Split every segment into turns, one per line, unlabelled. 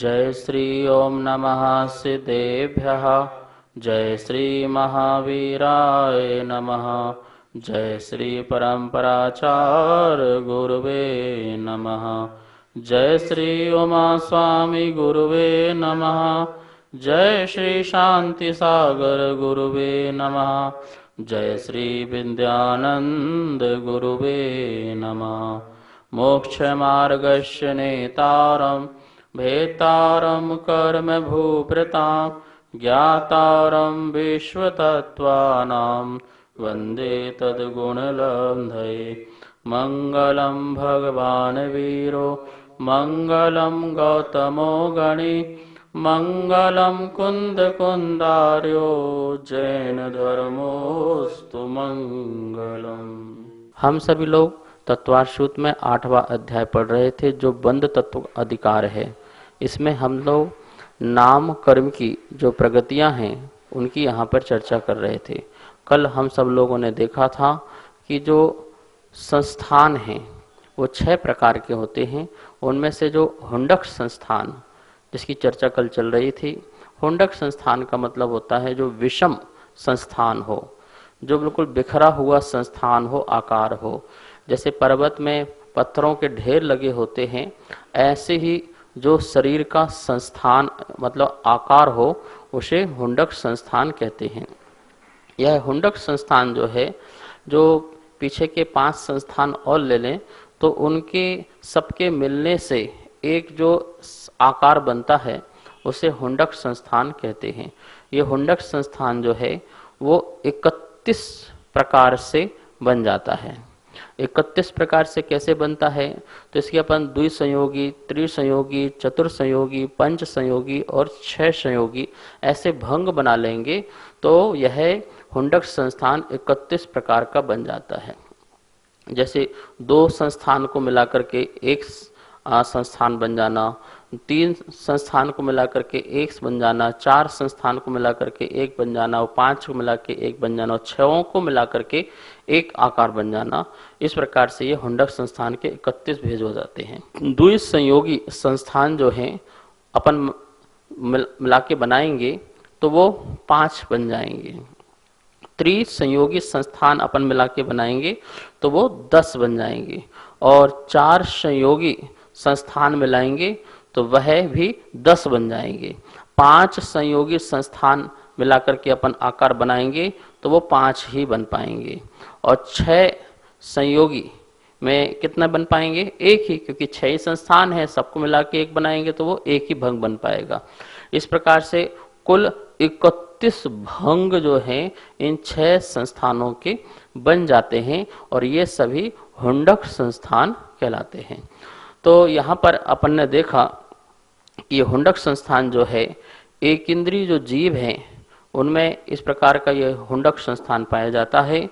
जय श्री ओम नमः सिद्धेभ्यः। जय श्री महावीराय नमः। जय श्री परम्पराचार्य गुरुवे नमः। जय श्री उमा स्वामी गुरुवे नमः। जय श्री शांति सागर गुरुवे नमः। जय श्री विद्यानंद गुरुवे नमः। मोक्ष मार्गस्य नेतारं भेतारं कर्म भूभृतां ज्ञातारं विश्वतत्त्वानां वन्दे तद्गुणलब्धये। मङ्गलं भगवान् वीरो मङ्गलं गौतमो गणी मङ्गलं कुन्दकुन्दार्यो जैन धर्मोस्तु मंगलम। हम सभी लोग तत्वार्थ में 8वां अध्याय पढ़ रहे थे, जो बंध तत्व अधिकार है। इसमें हम लोग नाम कर्म की जो प्रगतियां हैं उनकी यहाँ पर चर्चा कर रहे थे। कल हम सब लोगों ने देखा था कि जो संस्थान हैं वो 6 प्रकार के होते हैं। उनमें से जो हुंडक संस्थान जिसकी चर्चा कल चल रही थी, हुंडक संस्थान का मतलब होता है जो विषम संस्थान हो, जो बिल्कुल बिखरा हुआ संस्थान हो, आकार हो। जैसे पर्वत में पत्थरों के ढेर लगे होते हैं, ऐसे ही जो शरीर का संस्थान मतलब आकार हो उसे हुंडक संस्थान कहते हैं। यह हुंडक संस्थान जो है, जो पीछे के 5 संस्थान और ले लें तो उनके सबके मिलने से एक जो आकार बनता है उसे हुंडक संस्थान कहते हैं। ये हुंडक संस्थान जो है वो 31 प्रकार से बन जाता है। 31 प्रकार से कैसे बनता है तो इसकी अपन द्विसंयोगी, त्रिसंयोगी, चतुर्संयोगी, पंच संयोगी और 6 संयोगी ऐसे भंग बना लेंगे तो यह हुंडक संस्थान 31 प्रकार का बन जाता है। जैसे 2 संस्थान को मिलाकर के एक संस्थान बन जाना, 3 संस्थान को मिलाकर के 1 बन जाना, 4 संस्थान को मिलाकर के 1 बन जाना, 5 को मिला के 1 बन जाना और 6 को मिलाकर के 1 आकार बन जाना। इस प्रकार से ये हुंडक संस्थान के 31 भेद हो जाते हैं। द्विसंयोगी संस्थान जो हैं अपन मिला के बनाएंगे तो वो 5 बन जाएंगे। त्रिसंयोगी संस्थान अपन मिला के बनाएंगे तो वो 10 बन जाएंगे और 4 संयोगी संस्थान मिलाएंगे तो वह भी 10 बन जाएंगे। 5 संयोगी संस्थान मिलाकर के अपन आकार बनाएंगे तो वो 5 ही बन पाएंगे और 6 संयोगी में कितना बन पाएंगे? 1 ही, क्योंकि 6 ही संस्थान है, सबको मिला के 1 बनाएंगे तो वो 1 ही भंग बन पाएगा। इस प्रकार से कुल 31 भंग जो हैं इन 6 संस्थानों के बन जाते हैं और ये सभी हुंडक संस्थान कहलाते हैं। तो यहाँ पर अपन ने देखा कि ये हुंडक संस्थान जो है, एक इंद्रिय जो जीव हैं उनमें इस प्रकार का ये हुंडक संस्थान पाया जाता है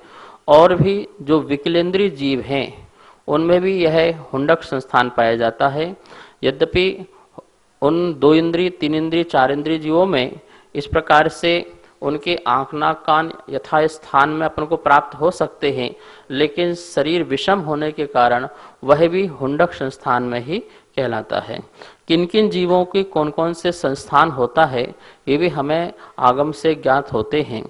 और भी जो विकलेंद्रीय जीव हैं उनमें भी यह हुंडक संस्थान पाया जाता है। यद्यपि उन 2 इंद्रिय, 3 इंद्रिय, 4 इंद्रिय जीवों में इस प्रकार से उनके आँख नाक कान यथा स्थान में अपन को प्राप्त हो सकते हैं, लेकिन शरीर विषम होने के कारण वह भी हुंडक संस्थान में ही कहलाता है। किन किन जीवों के कौन कौन से संस्थान होता है ये भी हमें आगम से ज्ञात होते हैं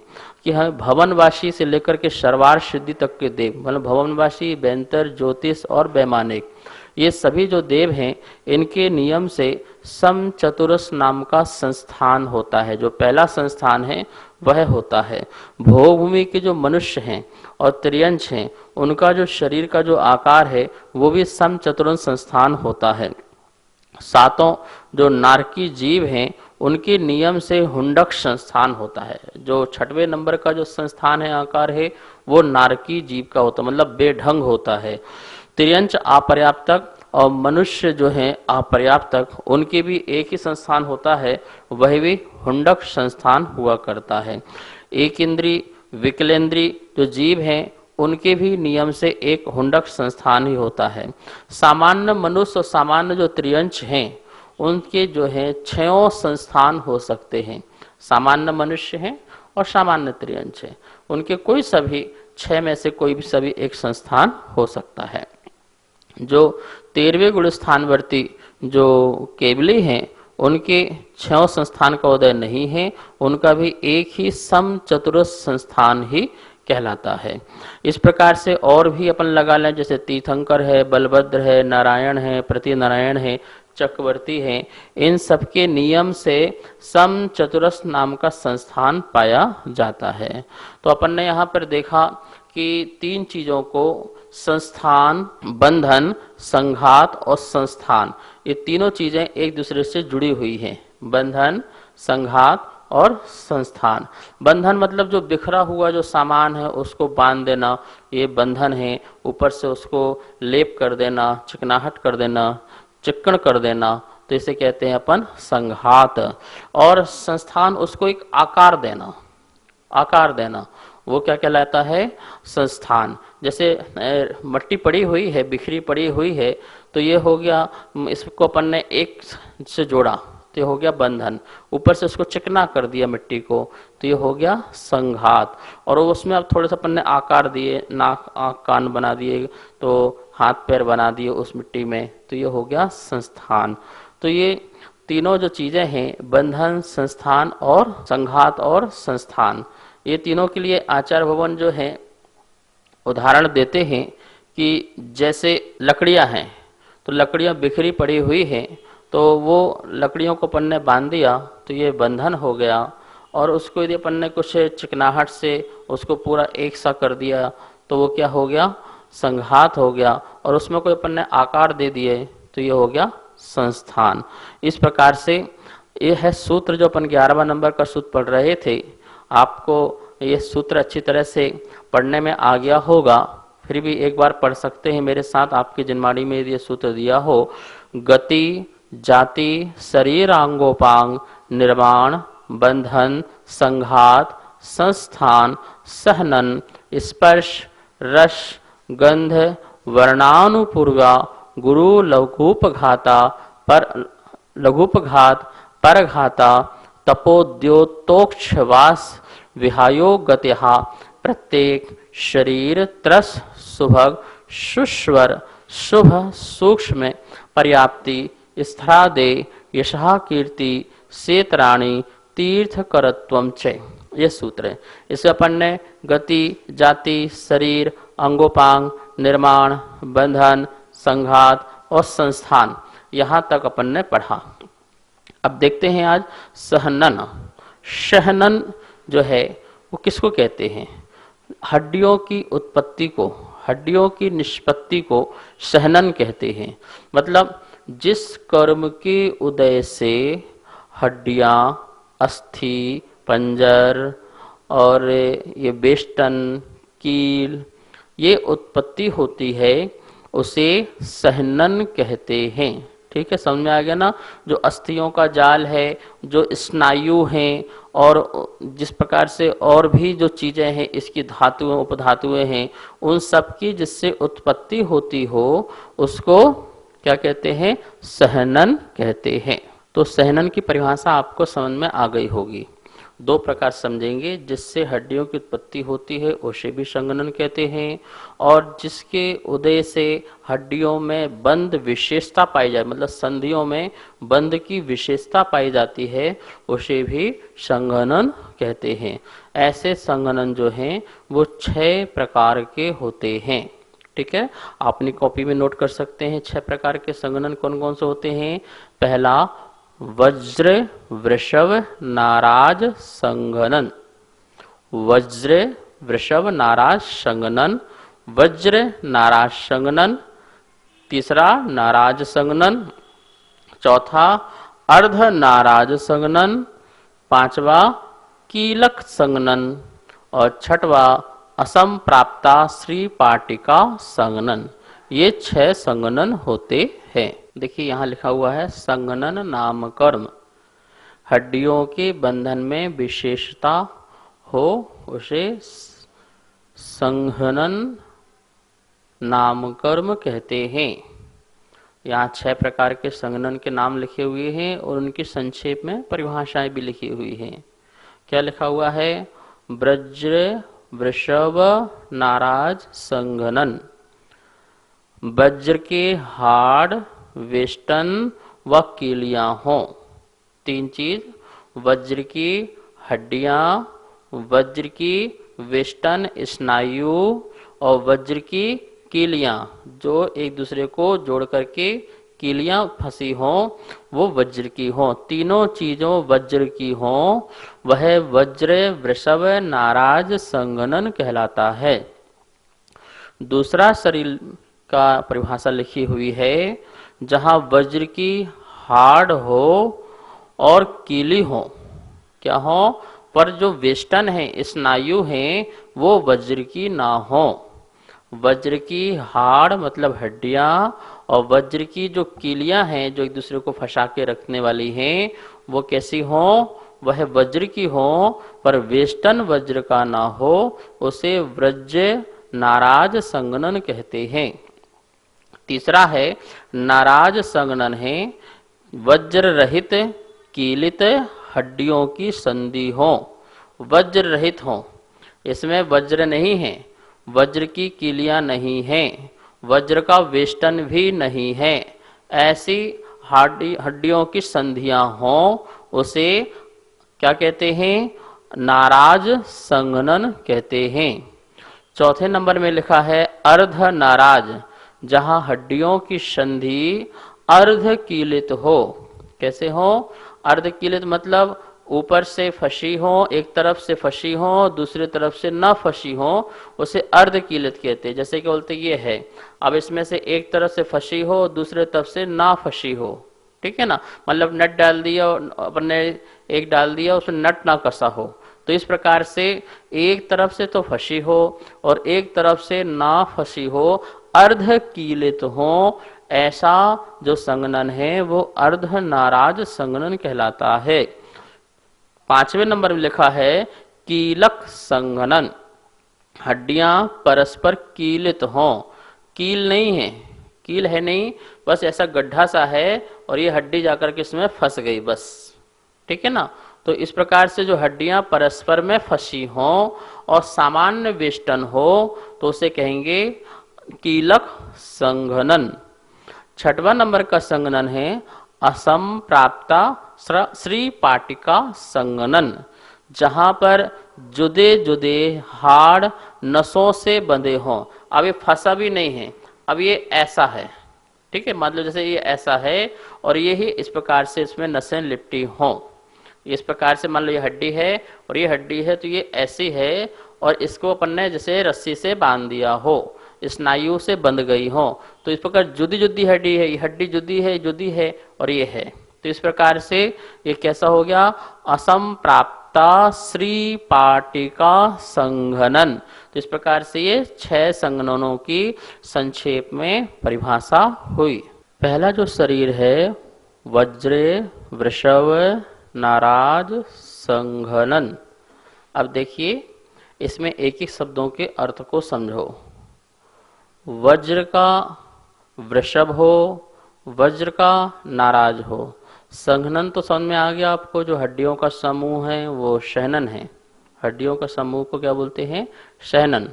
कि हमें भवनवासी से लेकर के शर्वार सिद्धि तक के देव, मतलब भवनवासी, बेंतर, ज्योतिष और वैमानिक, ये सभी जो देव हैं इनके नियम से सम चतुरस नाम का संस्थान होता है। जो पहला संस्थान है वह होता है। भोगभूमि के जो मनुष्य हैं और त्रियंश हैं उनका जो शरीर का जो आकार है वो भी सम चतुरस संस्थान होता है। 7 जो नारकी जीव हैं उनके नियम से हुंडक संस्थान होता है। जो 6वें नंबर का जो संस्थान है, आकार है, वो नारकी जीव का होता है, मतलब बेढंग होता है। त्रियंश अपर्याप्तक और मनुष्य जो हैं अपर्याप्तक, उनके भी एक ही संस्थान होता है, वह भी हुंडक संस्थान हुआ करता है। एक इंद्रिय, विकलेंद्रिय जो जीव हैं उनके भी नियम से एक हुंडक संस्थान ही होता है। सामान्य मनुष्य और सामान्य जो त्रियंश हैं उनके जो है 6 संस्थान हो सकते हैं। सामान्य मनुष्य हैं और सामान्य त्रियंश हैं, उनके कोई सभी 6 में से कोई भी सभी एक संस्थान हो सकता है। जो 13वें गुण स्थानवर्ती जो केवली हैं उनके 6 संस्थान का उदय नहीं है, उनका भी एक ही सम चतुरस्र संस्थान ही कहलाता है। इस प्रकार से और भी अपन लगा लें, जैसे तीर्थंकर है, बलभद्र है, नारायण है, प्रतिनारायण है, चक्रवर्ती है, इन सबके नियम से सम चतुरस्र नाम का संस्थान पाया जाता है। तो अपन ने यहाँ पर देखा कि 3 चीजों को, संस्थान, बंधन, संघात और संस्थान, ये तीनों चीजें एक दूसरे से जुड़ी हुई हैं। बंधन, संघात और संस्थान। बंधन मतलब जो बिखरा हुआ जो सामान है उसको बांध देना, ये बंधन है। ऊपर से उसको लेप कर देना, चिकनाहट कर देना, चिक्कण कर देना, तो इसे कहते हैं अपन संघात। और संस्थान, उसको एक आकार देना, आकार देना, वो क्या कहलाता है? संस्थान। जैसे मट्टी पड़ी हुई है, बिखरी पड़ी हुई है, तो ये हो गया, इसको अपन ने एक से जोड़ा तो ये हो गया बंधन। ऊपर से उसको चिकना कर दिया मिट्टी को, तो ये हो गया संघात। और उसमें अब थोड़े से अपन ने आकार दिए, नाक आँख कान बना दिए, तो हाथ पैर बना दिए उस मिट्टी में, तो ये हो गया संस्थान। तो ये तीनों जो चीजें हैं, बंधन, संस्थान और संघात और संस्थान, ये तीनों के लिए आचार्य भगवान जो है उदाहरण देते हैं कि जैसे लकड़ियां हैं, तो लकड़ियां बिखरी पड़ी हुई हैं, तो वो लकड़ियों को अपन ने बांध दिया तो ये बंधन हो गया। और उसको यदि अपन ने कुछ चिकनाहट से उसको पूरा एक सा कर दिया तो वो क्या हो गया? संघात हो गया। और उसमें कोई अपन ने आकार दे दिए तो ये हो गया संस्थान। इस प्रकार से ये है सूत्र जो अपन 11वां नंबर का सूत्र पढ़ रहे थे। आपको ये सूत्र अच्छी तरह से पढ़ने में आ गया होगा, फिर भी एक बार पढ़ सकते हैं मेरे साथ। आपकी जिनमाड़ी में ये सूत्र दिया हो, गति, जाति, शरीरांगोपांग, निर्माण, बंधन, संघात, संस्थान, सहनन, स्पर्श, रस, गंध, वर्णानुपूर्वा, गुरु लघुपघाता, पर लघुपघात, परघाता, तपोद्योतोक्षवास, विहायो गतिहा, प्रत्येक, शरीर, त्रस, सुभग, सुस्वर, शुभ, सूक्ष्म, पर्याप्ति, स्थरादे, यशः, कीर्ति, सेतराणी, तीर्थ करत्वम च। ये सूत्र है। इसे अपन ने गति, जाति, शरीर, अंगोपांग, निर्माण, बंधन, संघात और संस्थान, यहाँ तक अपन ने पढ़ा। अब देखते हैं आज सहनन। सहनन जो है वो किसको कहते हैं? हड्डियों की उत्पत्ति को, हड्डियों की निष्पत्ति को सहनन कहते हैं। मतलब जिस कर्म के उदय से हड्डियां, अस्थि, पंजर और ये बेष्टन, कील, ये उत्पत्ति होती है, उसे सहनन कहते हैं। ठीक है, समझ में आ गया ना? जो अस्थियों का जाल है, जो स्नायु हैं, और जिस प्रकार से और भी जो चीजें हैं, इसकी धातुएं, उपधातुएं हैं, उन सब की जिससे उत्पत्ति होती हो उसको क्या कहते हैं? सहनन कहते हैं। तो सहनन की परिभाषा आपको समझ में आ गई होगी। 2 प्रकार समझेंगे, जिससे हड्डियों की उत्पत्ति होती है उसे भी संघनन कहते हैं, और जिसके उदय से हड्डियों में बंध विशेषता पाई जाए, मतलब संधियों में बंध की विशेषता पाई जाती है, उसे भी संघनन कहते हैं। ऐसे संघनन जो हैं वो 6 प्रकार के होते हैं। ठीक है, अपनी कॉपी में नोट कर सकते हैं 6 प्रकार के संघनन कौन कौन से होते हैं। पहला, वज्र वृषभ नाराज संघनन। वज्र वृषभ नाराज संघनन, वज्र नाराज संघनन। तीसरा, नाराज संघनन। चौथा, अर्ध नाराज संघनन। 5वां, कीलक संघनन। और 6वां, असंप्राप्ता श्री पाटिका संघनन। ये 6 संघनन होते हैं। देखिए यहाँ लिखा हुआ है संघनन नाम कर्म, हड्डियों के बंधन में विशेषता हो उसे संघनन नाम कर्म कहते हैं। यहाँ 6 प्रकार के संघनन के नाम लिखे हुए हैं और उनकी संक्षेप में परिभाषाएं भी लिखी हुई हैं। क्या लिखा हुआ है? वज्र वृषभ नाराज संघनन। वज्र के हाड़, वेष्टन व कीलियां हों, तीन चीज, वज्र की हड्डियां, वज्र की वेष्टन स्नायु और वज्र की कीलियां, जो एक दूसरे को जोड़ करके कीलियां फंसी हों, वो वज्र की हों। तीनों चीजों वज्र की हों, वह वज्र वृषभ नाराज संगनन कहलाता है। दूसरा शरीर का परिभाषा लिखी हुई है, जहां वज्र की हाड़ हो और कीली हो, क्या हो, पर जो वेष्टन है, स्नायु है, वो वज्र की ना हो। वज्र की हाड़ मतलब हड्डियां और वज्र की जो कीलियां हैं, जो एक दूसरे को फंसा के रखने वाली हैं, वो कैसी हो, वह वज्र की हो, पर वेष्टन वज्र का ना हो, उसे वज्र नाराज संगनन कहते हैं। तीसरा है नाराज संगनन है, वज्र रहित कीलित हड्डियों की संधि हो, वज्र रहित हो, इसमें वज्र नहीं है, वज्र की कीलियां नहीं हैं, वज्र का वेष्टन भी नहीं है, ऐसी हड्डियों की संधियां हों, उसे क्या कहते हैं, नाराज संगनन कहते हैं। चौथे नंबर में लिखा है अर्ध नाराज, जहां हड्डियों की संधि अर्ध कीलित हो। कैसे हो, अर्ध कीलित मतलब ऊपर से फंसी हो, एक तरफ से फंसी हो, दूसरी तरफ से न फंसी हो, उसे अर्ध कीलित कहते हैं। जैसे कि बोलते ये है, अब इसमें से एक तरफ से फंसी हो, दूसरे तरफ से ना फंसी हो, ठीक है ना, मतलब नट डाल दिया, अपन ने एक डाल दिया, उसमें नट ना कसा हो, तो इस प्रकार से एक तरफ से तो फंसी हो और एक तरफ से ना फंसी हो, अर्ध कीलित हो, ऐसा जो संगनन है वो अर्ध नाराज संगनन कहलाता है। पांचवें नंबर में लिखा है कीलक संगनन, हड्डियां परस्पर कीलित हों, कील नहीं है, कील है नहीं, बस ऐसा गड्ढा सा है और ये हड्डी जाकर के इसमें फंस गई बस, ठीक है ना। तो इस प्रकार से जो हड्डियां परस्पर में फंसी हों और सामान्य वेष्टन हो, तो उसे कहेंगे कीलक संघनन। छठवां नंबर का संगनन है असंप्राप्ता श्री पाटिका संगनन, जहां पर जुदे जुदे हाड़ नसों से बंधे हों। अब ये फंसा भी नहीं है, अब ये ऐसा है, ठीक है, मतलब जैसे ये ऐसा है और ये ही इस प्रकार से इसमें नसें लिपटी हों। इस प्रकार से मान लो ये हड्डी है और ये हड्डी है, तो ये ऐसी है और इसको अपन ने जैसे रस्सी से बांध दिया हो, स्नायु से बंध गई हो, तो इस प्रकार जुदी जुदी हड्डी है, ये हड्डी जुदी है और ये है, तो इस प्रकार से ये कैसा हो गया, असंप्राप्ता श्री पाटिका संघनन। तो इस प्रकार से ये 6 संगननों की संक्षेप में परिभाषा हुई। पहला जो शरीर है वज्र वृषभ नाराज संघनन। अब देखिए इसमें एक एक शब्दों के अर्थ को समझो। वज्र का वृषभ हो, वज्र का नाराज हो, संघनन तो समझ में आ गया आपको, जो हड्डियों का समूह है वो शहनन है, हड्डियों का समूह को क्या बोलते हैं, शहनन।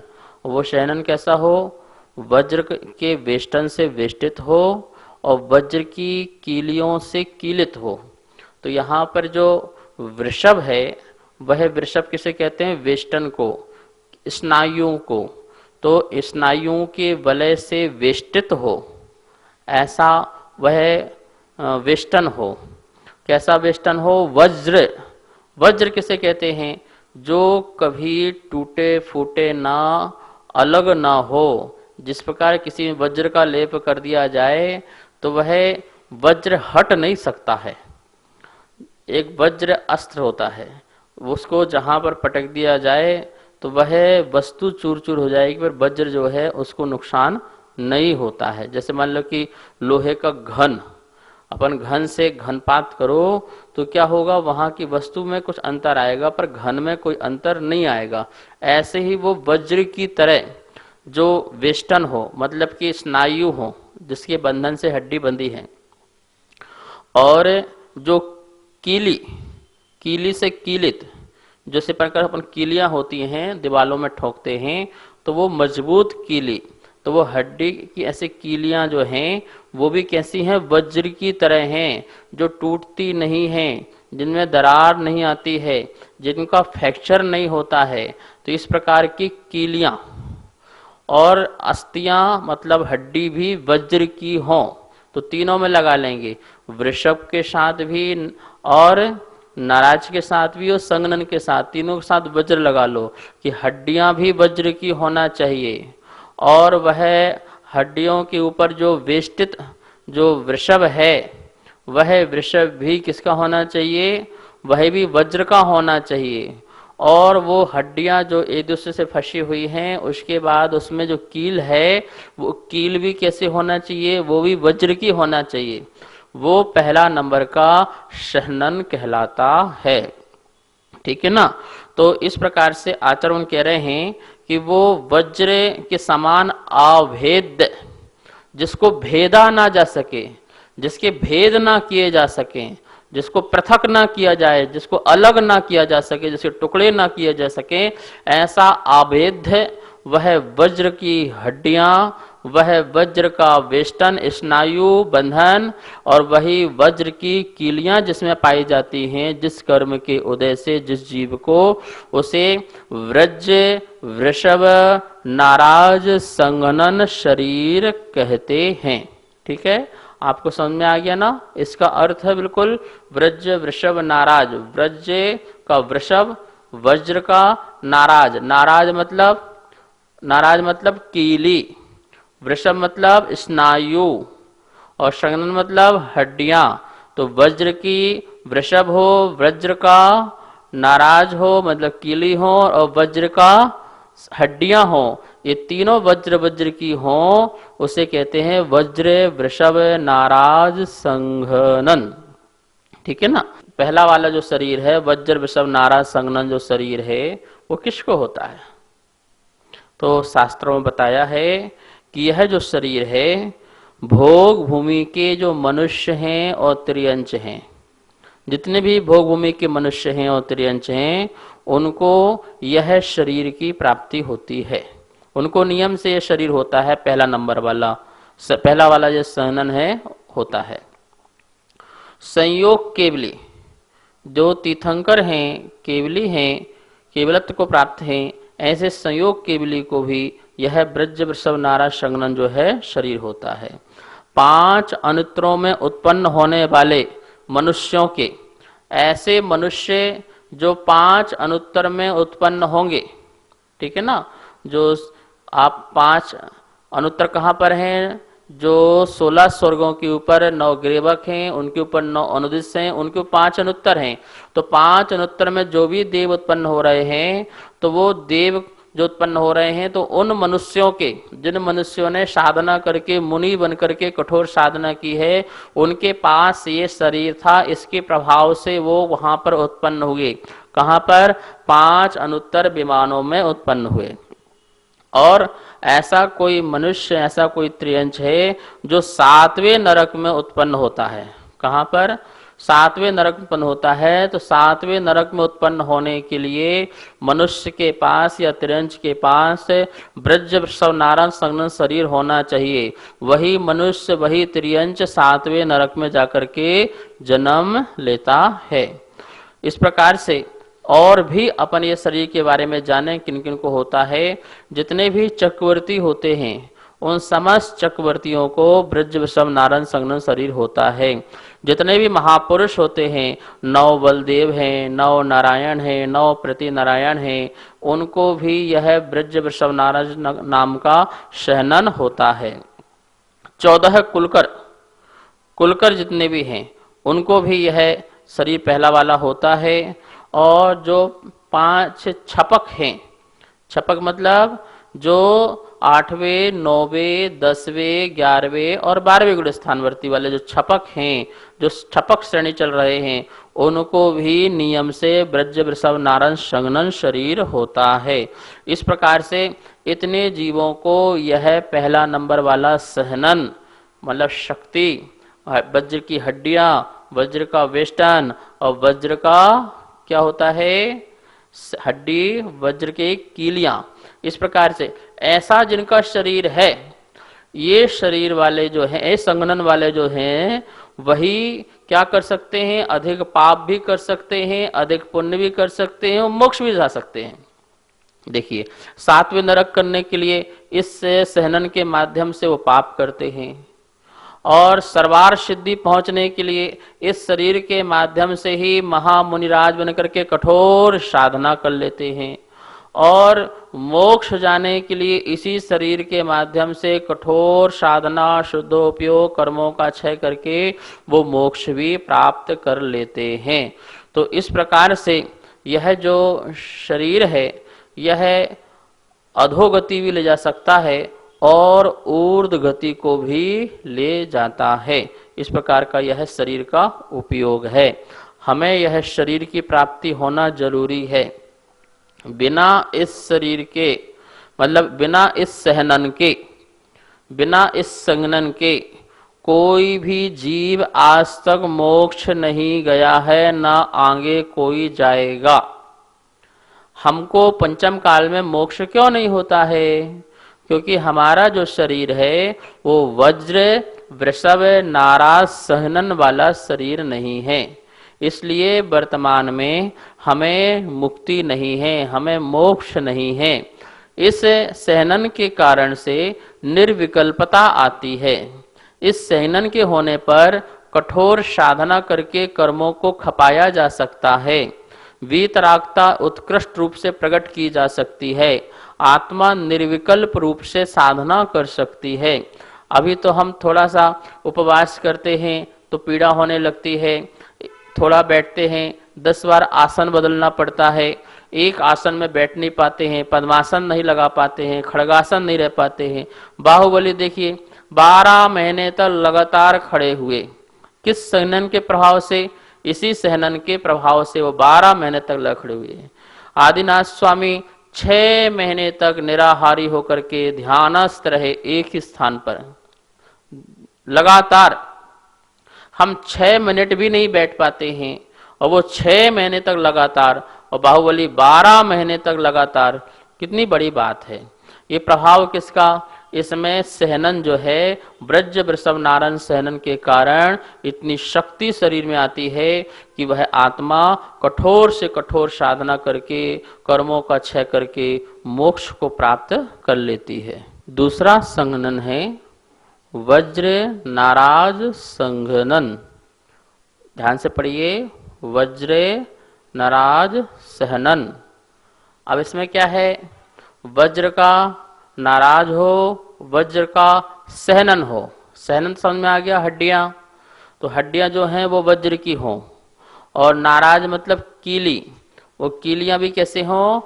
वो शहनन कैसा हो, वज्र के वेष्टन से वेष्टित हो और वज्र की कीलियों से कीलित हो। तो यहाँ पर जो वृषभ है वह वृषभ किसे कहते हैं, वेष्टन को, स्नायुओं को, तो स्नायुओं के वलय से वेष्टित हो, ऐसा वह वेष्टन हो। कैसा वेष्टन हो, वज्र, वज्र किसे कहते हैं, जो कभी टूटे फूटे ना, अलग ना हो। जिस प्रकार किसी वज्र का लेप कर दिया जाए तो वह वज्र हट नहीं सकता है। एक वज्र अस्त्र होता है, उसको जहां पर पटक दिया जाए तो वह वस्तु चूर चूर हो जाएगी, पर वज्र जो है उसको नुकसान नहीं होता है। जैसे मान लो कि लोहे का घन, अपन घन से घनपात करो तो क्या होगा, वहां की वस्तु में कुछ अंतर आएगा पर घन में कोई अंतर नहीं आएगा। ऐसे ही वो वज्र की तरह जो वेष्टन हो, मतलब कि स्नायु हो जिसके बंधन से हड्डी बंधी है, और जो कीली, कीली से कीलित, जैसे प्रकार अपन कीलियां होती हैं दीवालों में ठोकते हैं, तो वो मजबूत कीली, तो वो हड्डी की ऐसी कीलियां जो हैं वो भी कैसी हैं, वज्र की तरह हैं, जो टूटती नहीं हैं, जिनमें दरार नहीं आती है, जिनका फ्रैक्चर नहीं होता है, तो इस प्रकार की कीलियां और अस्थियां मतलब हड्डी भी वज्र की हों, तो तीनों में लगा लेंगे, वृषभ के साथ भी और नाराज के साथ भी और संगनन के साथ, तीनों के साथ वज्र लगा लो कि हड्डियां भी वज्र की होना चाहिए, और वह हड्डियों के ऊपर जो वेष्टित जो वृषभ है वह वृषभ भी किसका होना चाहिए, वह भी वज्र का होना चाहिए। और वो हड्डियां जो एक दूसरे से फंसी हुई हैं, उसके बाद उसमें जो कील है वो कील भी कैसे होना चाहिए, वो भी वज्र की होना चाहिए। वो पहला नंबर का शहनन कहलाता है। ठीक है ना। तो इस प्रकार से आचरण कह रहे हैं कि वो वज्र के समान अभेद, जिसको भेदा ना जा सके, जिसके भेद ना किए जा सके, जिसको पृथक ना किया जाए, जिसको अलग ना किया जा सके, जिसके टुकड़े ना किए जा सके, ऐसा अभेद वह वज्र की हड्डियां, वह वज्र का वेष्टन स्नायु बंधन और वही वज्र की कीलियां जिसमें पाई जाती हैं, जिस कर्म के उदय से जिस जीव को, उसे व्रज वृषभ नाराज संगनन शरीर कहते हैं। ठीक है, आपको समझ में आ गया ना। इसका अर्थ है बिल्कुल व्रज वृषभ नाराज, व्रज का वृषभ, वज्र का नाराज, नाराज मतलब कीली, वृषभ मतलब स्नायु और संगनन मतलब हड्डियां। तो वज्र की वृषभ हो, वज्र का नाराज हो मतलब कीली हो, और वज्र का हड्डियां हो, ये तीनों वज्र वज्र की हो, उसे कहते हैं वज्र वृषभ नाराज संघनन। ठीक है ना। पहला वाला जो शरीर है वज्र वृषभ नाराज संघनन जो शरीर है वो किसको होता है, तो शास्त्रों में बताया है कि यह जो शरीर है भोग भूमि के जो मनुष्य हैं और त्रियंच हैं, जितने भी भोग भूमि के मनुष्य हैं और त्रियंच हैं, उनको यह शरीर की प्राप्ति होती है। उनको नियम से यह शरीर होता है। पहला नंबर वाला, पहला वाला जो सहनन है होता है। संयोग केवली, जो तीर्थंकर हैं, केवली हैं, केवलत्व को प्राप्त हैं, ऐसे संयोग केवली को भी यह ब्रज वृषभ नाराज संगनन जो है शरीर होता है। 5 अनुत्तरों में उत्पन्न होने वाले मनुष्यों के, ऐसे मनुष्य जो 5 अनुत्तर में उत्पन्न होंगे, ठीक है ना, जो आप 5 अनुत्तर कहाँ पर हैं, जो 16 स्वर्गों के ऊपर 9 ग्रीवक हैं, उनके ऊपर 9 अनुदिश हैं, उनके ऊपर 5 अनुत्तर हैं। तो 5 अनुत्तर में जो भी देव उत्पन्न हो रहे हैं, तो वो देव जो उत्पन्न हो रहे हैं, तो उन मनुष्यों के, जिन मनुष्यों ने साधना करके मुनि बन करके कठोर साधना की है, उनके पास ये शरीर था, इसके प्रभाव से वो वहां पर उत्पन्न हुए। कहां पर? 5 अनुत्तर विमानों में उत्पन्न हुए। और ऐसा कोई मनुष्य, ऐसा कोई त्रियंच है जो 7वें नरक में उत्पन्न होता है। कहां पर? 7वें नरक उत्पन्न होता है। तो 7वें नरक में उत्पन्न होने के लिए मनुष्य के पास या त्रियंच के पास ब्रज वृषभ नाराज संगनन शरीर होना चाहिए। वही मनुष्य, वही त्रियंच 7वें नरक में जाकर के जन्म लेता है। इस प्रकार से और भी अपन ये शरीर के बारे में जानें किन किन को होता है। जितने भी चक्रवर्ती होते हैं उन समस्त चक्रवर्तियों को ब्रज वृषभ नारायण संगनन शरीर होता है। जितने भी महापुरुष होते हैं, 9 बलदेव हैं, 9 नारायण हैं, 9 प्रति नारायण हैं, उनको भी यह ब्रज वृषभ नारायण नाम का शहनन होता है। 14 कुलकर जितने भी हैं उनको भी यह शरीर पहला वाला होता है। और जो 5 छपक हैं, छपक मतलब जो 8वें, 9वें, 10वें, 11वें और 12वें गुण स्थानवर्ती वाले जो छपक हैं, जो छपक श्रेणी चल रहे हैं, उनको भी नियम से ब्रज वृषभ नारायण संगनन शरीर होता है। इस प्रकार से इतने जीवों को यह पहला नंबर वाला सहनन मतलब शक्ति, वज्र की हड्डियां, वज्र का वेष्टन और वज्र का क्या होता है, हड्डी, वज्र के कीलियां, इस प्रकार से ऐसा जिनका शरीर है, ये शरीर वाले जो हैं, ये संगनन वाले जो हैं, वही क्या कर सकते हैं, अधिक पाप भी कर सकते हैं, अधिक पुण्य भी कर सकते हैं और मोक्ष भी जा सकते हैं। देखिए, सातवें नरक करने के लिए इस सहनन के माध्यम से वो पाप करते हैं, और सर्वार सिद्धि पहुंचने के लिए इस शरीर के माध्यम से ही महामुनिराज बनकर के कठोर साधना कर लेते हैं, और मोक्ष जाने के लिए इसी शरीर के माध्यम से कठोर साधना शुद्धोपयोग कर्मों का क्षय करके वो मोक्ष भी प्राप्त कर लेते हैं। तो इस प्रकार से यह जो शरीर है यह अधोगति भी ले जा सकता है और ऊर्ध्व गति को भी ले जाता है। इस प्रकार का यह शरीर का उपयोग है। हमें यह शरीर की प्राप्ति होना जरूरी है। बिना इस शरीर के, मतलब बिना इस सहनन के, बिना इस संगनन के कोई भी जीव आज तक मोक्ष नहीं गया है, ना आगे कोई जाएगा। हमको पंचम काल में मोक्ष क्यों नहीं होता है? क्योंकि हमारा जो शरीर है वो वज्र वृषभ नाराज सहनन वाला शरीर नहीं है। इसलिए वर्तमान में हमें मुक्ति नहीं है, हमें मोक्ष नहीं है। इस सहनन के कारण से निर्विकल्पता आती है। इस सहनन के होने पर कठोर साधना करके कर्मों को खपाया जा सकता है। वीतरागता उत्कृष्ट रूप से प्रकट की जा सकती है। आत्मा निर्विकल्प रूप से साधना कर सकती है। अभी तो हम थोड़ा सा उपवास करते हैं तो पीड़ा होने लगती है, थोड़ा बैठते हैं 10 बार आसन बदलना पड़ता है, एक आसन में बैठ नहीं पाते हैं, पद्मासन नहीं लगा पाते हैं, खड़गासन नहीं रह पाते हैं। बाहुबली देखिए 12 महीने तक लगातार खड़े हुए, किस सहनन के प्रभाव से? इसी सहनन के प्रभाव से वो 12 महीने तक लग खड़े हुए हैं। आदिनाथ स्वामी 6 महीने तक निराहारी होकर के ध्यानस्थ रहे एक ही स्थान पर लगातार। हम 6 मिनट भी नहीं बैठ पाते हैं और वो 6 महीने तक लगातार, और बाहुबली 12 महीने तक लगातार। कितनी बड़ी बात है। ये प्रभाव किसका? इसमें सहनन जो है ब्रज वृषभ नारायण सहनन के कारण इतनी शक्ति शरीर में आती है कि वह आत्मा कठोर से कठोर साधना करके कर्मों का क्षय करके मोक्ष को प्राप्त कर लेती है। दूसरा संघनन है वज्र नाराज संघनन। ध्यान से पढ़िए, वज्र नाराज सहनन। अब इसमें क्या है? वज्र का नाराज हो, वज्र का सहनन हो। सहनन समझ में आ गया? हड्डियां, तो हड्डियां जो हैं वो वज्र की हों, और नाराज मतलब कीली, वो कीलियां भी कैसे हों?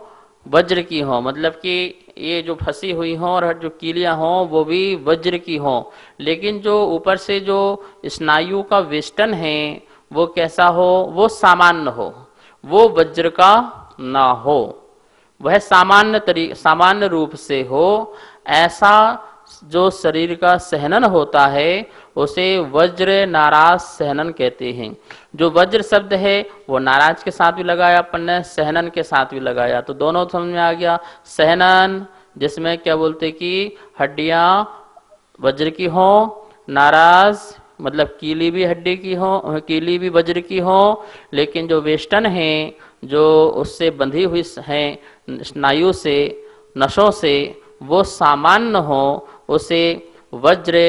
वज्र की हों। मतलब कि ये जो फंसी हुई हों और जो कीलियां हों वो भी वज्र की हों, लेकिन जो ऊपर से जो स्नायु का वेष्टन है वो कैसा हो? वो सामान्य हो, वो वज्र का ना हो, वह सामान्य रूप से हो। ऐसा जो शरीर का सहनन होता है उसे वज्र नाराज सहनन कहते हैं। जो वज्र शब्द है वो नाराज के साथ भी लगाया अपन ने, सहनन के साथ भी लगाया, तो दोनों समझ में आ गया। सहनन जिसमें क्या बोलते कि हड्डियां वज्र की हो, नाराज मतलब कीली भी हड्डी की हो, कीली भी वज्र की हो, लेकिन जो वेष्टन है जो उससे बंधी हुई है स्नायु से, नसों से, वो सामान्य हो, उसे वज्र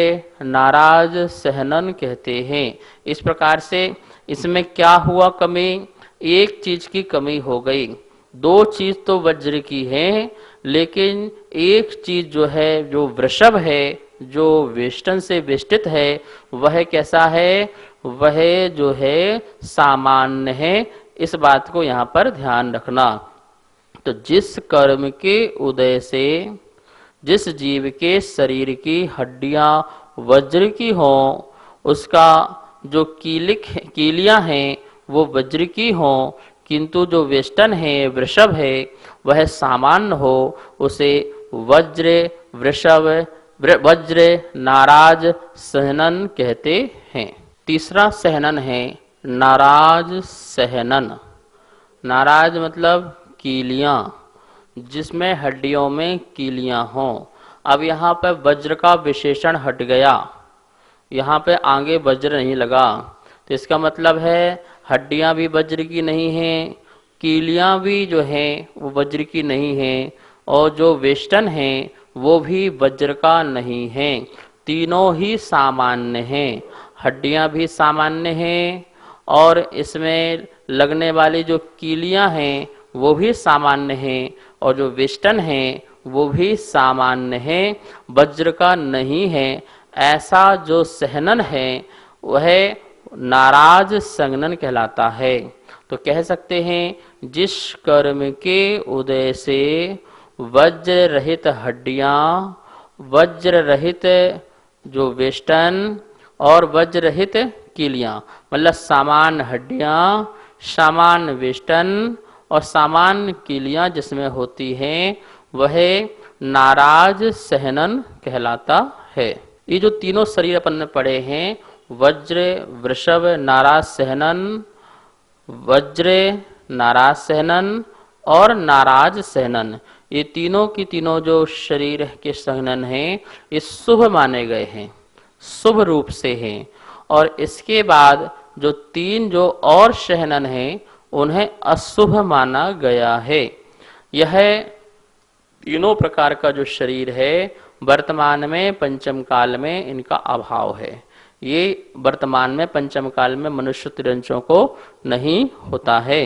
नाराज सहनन कहते हैं। इस प्रकार से इसमें क्या हुआ कमी? एक चीज की कमी हो गई। 2 चीज तो वज्र की है, लेकिन एक चीज जो है, जो वृषभ है, जो वेष्टन से वेष्टित है, वह कैसा है? वह जो है सामान्य है। इस बात को यहाँ पर ध्यान रखना। तो जिस कर्म के उदय से जिस जीव के शरीर की हड्डियां वज्र की हों, उसका जो कीलियां हैं वो वज्र की हों, किंतु जो वेष्टन है, वृषभ है, वह सामान्य हो, उसे वज्र वृषभ वज्र नाराज सहनन कहते हैं। तीसरा सहनन है नाराज सहनन। नाराज मतलब कीलियां, जिसमें हड्डियों में कीलियां हों। अब यहाँ पे वज्र का विशेषण हट गया, यहाँ पे आगे वज्र नहीं लगा, तो इसका मतलब है हड्डियां भी वज्र की नहीं हैं, कीलियां भी जो हैं वो वज्र की नहीं हैं, और जो वेष्टन है वो भी वज्र का नहीं है। तीनों ही सामान्य हैं, हड्डियां भी सामान्य हैं और इसमें लगने वाली जो कीलियां हैं वो भी सामान्य हैं, और जो वेष्टन हैं वो भी सामान्य हैं, वज्र का नहीं है। ऐसा जो सहनन है वह नाराज संगनन कहलाता है। तो कह सकते हैं जिस कर्म के उदय से वज्र रहित हड्डियां, वज्र रहित जो वेष्टन और वज्र रहित कीलियां, मतलब सामान्य हड्डियां, सामान्य वेष्टन और सामान्य कीलियां जिसमें होती हैं वह नाराज सहनन कहलाता है। ये जो तीनों शरीर अपन में पड़े हैं, वज्र, वृषभ, नाराज सहनन, वज्र, नाराज सहनन और नाराज सहनन, ये तीनों की तीनों जो शरीर के सहनन हैं ये शुभ माने गए हैं, शुभ रूप से हैं। और इसके बाद जो तीन जो और सहनन हैं उन्हें अशुभ माना गया है। यह तीनों प्रकार का जो शरीर है वर्तमान में पंचम काल में इनका अभाव है। ये वर्तमान में पंचम काल में मनुष्य तिरंचों को नहीं होता है।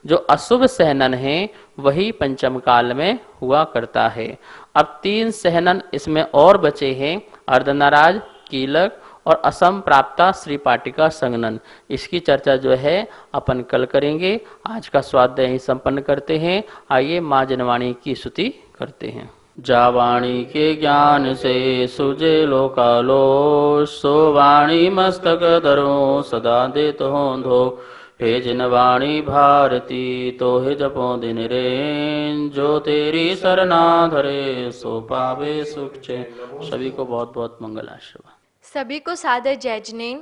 जो अशुभ सहनन है वही पंचम काल में हुआ करता है। अब तीन सहनन इसमें और बचे हैं, अर्धनाराज, कीलक और असम प्राप्ता श्रीपाटिका संगनन। इसकी चर्चा जो है अपन कल करेंगे। आज का स्वाध्याय यहीं संपन्न करते हैं। आइए माँ जनवाणी की स्तुति करते हैं। जावाणी के ज्ञान से सुजे लोकालो, सो वाणी मस्तक धरो सदा देत हो धो। हे जिनवाणी भारती तो हे जपो दिन रेन, जो तेरी सरना धरे सो पावे सुख चैन। सभी को बहुत बहुत मंगल आशीर्वाद।
सभी को सादर जय जिनेन।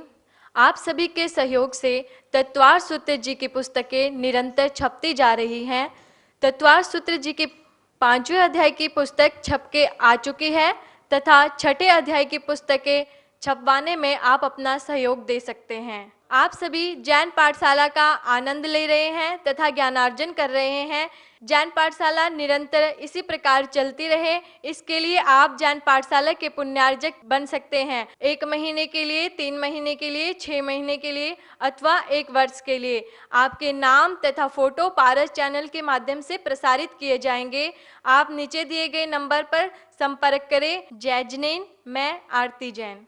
आप सभी के सहयोग से तत्वार सूत्र जी की पुस्तकें निरंतर छपती जा रही हैं। तत्वार सूत्र जी के 5वें अध्याय की पुस्तक छप के आ चुकी है तथा छठे अध्याय की पुस्तकें छपवाने में आप अपना सहयोग दे सकते हैं। आप सभी जैन पाठशाला का आनंद ले रहे हैं तथा ज्ञानार्जन कर रहे हैं। जैन पाठशाला निरंतर इसी प्रकार चलती रहे, इसके लिए आप जैन पाठशाला के पुण्यार्जक बन सकते हैं। 1 महीने के लिए, 3 महीने के लिए, 6 महीने के लिए अथवा 1 वर्ष के लिए आपके नाम तथा फोटो पारस चैनल के माध्यम से प्रसारित किए जाएंगे। आप नीचे दिए गए नंबर पर संपर्क करें। जय जिनेन। मैं आरती जैन।